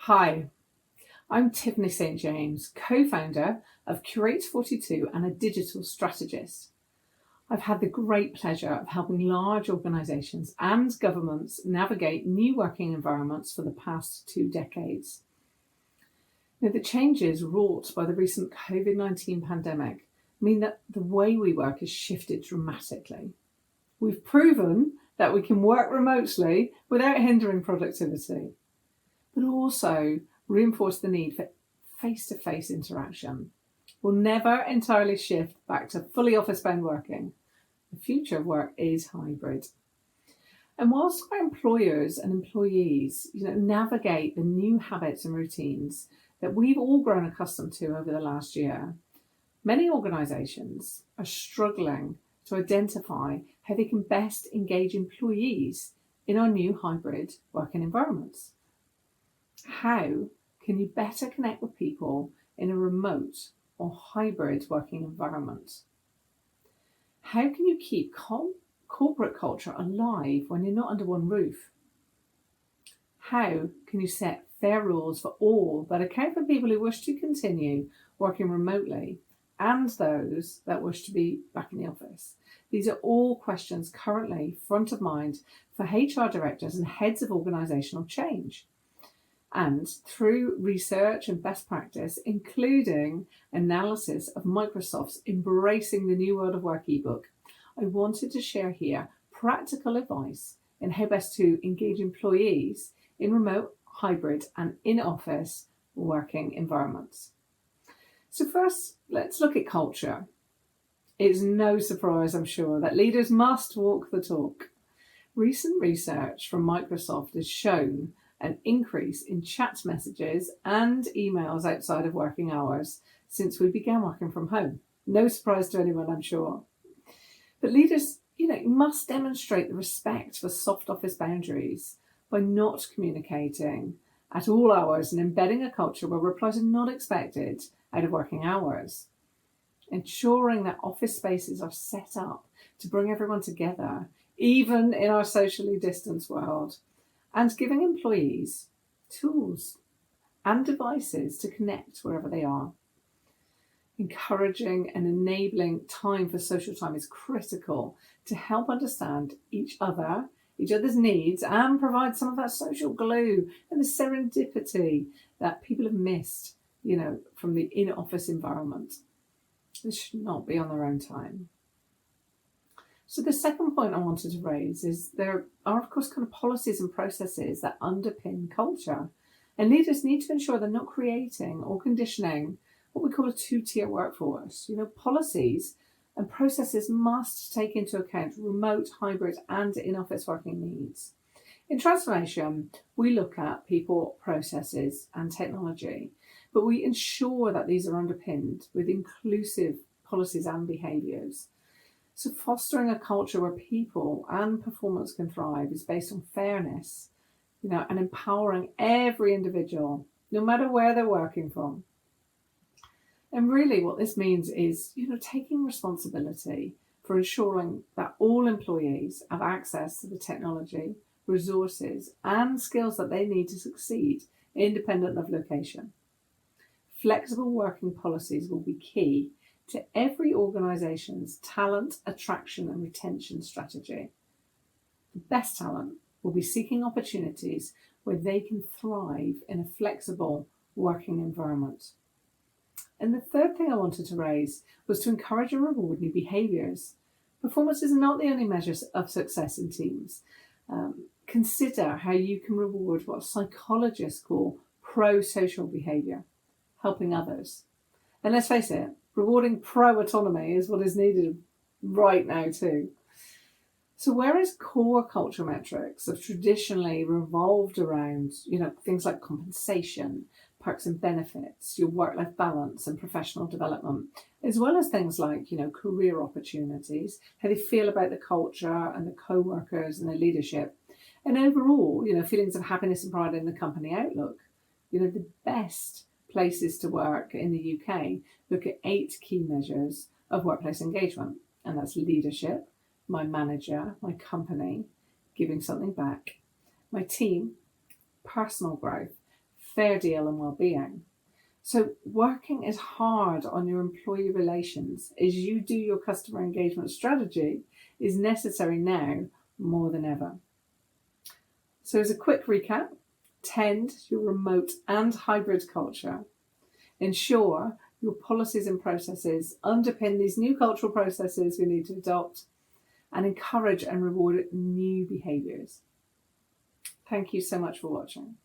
Hi, I'm Tiffany St James, co-founder of Curate42 and a Digital Strategist. I've had the great pleasure of helping large organisations and governments navigate new working environments for the past 2 decades. Now, the changes wrought by the recent COVID-19 pandemic mean that the way we work has shifted dramatically. We've proven that we can work remotely without hindering productivity, but also reinforce the need for face-to-face interaction. We'll never entirely shift back to fully office-bound working. The future of work is hybrid. And whilst our employers and employees navigate the new habits and routines that we've all grown accustomed to over the last year, many organisations are struggling to identify how they can best engage employees in our new hybrid working environments. How can you better connect with people in a remote or hybrid working environment? How can you keep corporate culture alive when you're not under one roof? How can you set fair rules for all that account for people who wish to continue working remotely and those that wish to be back in the office? These are all questions currently front of mind for HR directors and heads of organisational change. And through research and best practice, including analysis of Microsoft's Embracing the New World of Work ebook, I wanted to share here practical advice in how best to engage employees in remote, hybrid and in-office working environments. So first, let's look at culture. It's no surprise, I'm sure, that leaders must walk the talk. Recent research from Microsoft has shown an increase in chat messages and emails outside of working hours since we began working from home. No surprise to anyone, I'm sure. But leaders, must demonstrate the respect for soft office boundaries by not communicating at all hours and embedding a culture where replies are not expected out of working hours. Ensuring that office spaces are set up to bring everyone together, even in our socially distanced world, and giving employees tools and devices to connect wherever they are. Encouraging and enabling time for social time is critical to help understand each other's needs, and provide some of that social glue and the serendipity that people have missed, from the in-office environment. This should not be on their own time. So the second point I wanted to raise is there are, of course, kind of policies and processes that underpin culture. And leaders need to ensure they're not creating or conditioning what we call a two-tier workforce. Policies and processes must take into account remote, hybrid and in-office working needs. In transformation, we look at people, processes and technology, but we ensure that these are underpinned with inclusive policies and behaviours. So fostering a culture where people and performance can thrive is based on fairness, and empowering every individual, no matter where they're working from. And really what this means is, taking responsibility for ensuring that all employees have access to the technology, resources and skills that they need to succeed, independent of location. Flexible working policies will be key to every organisation's talent attraction and retention strategy. The best talent will be seeking opportunities where they can thrive in a flexible working environment. And the third thing I wanted to raise was to encourage and reward new behaviours. Performance is not the only measure of success in teams. Consider how you can reward what psychologists call pro-social behaviour, helping others. And let's face it, rewarding pro-autonomy is what is needed right now too. So whereas core culture metrics have traditionally revolved around, things like compensation, perks and benefits, your work-life balance and professional development, as well as things like, career opportunities, how they feel about the culture and the co-workers and the leadership, and overall, feelings of happiness and pride in the company outlook. The best places to work in the UK look at 8 key measures of workplace engagement, and that's leadership, my manager, my company, giving something back, my team, personal growth, fair deal and well-being. So working as hard on your employee relations as you do your customer engagement strategy is necessary now more than ever. So as a quick recap, tend your remote and hybrid culture. Ensure your policies and processes underpin these new cultural processes we need to adopt, and encourage and reward new behaviours. Thank you so much for watching.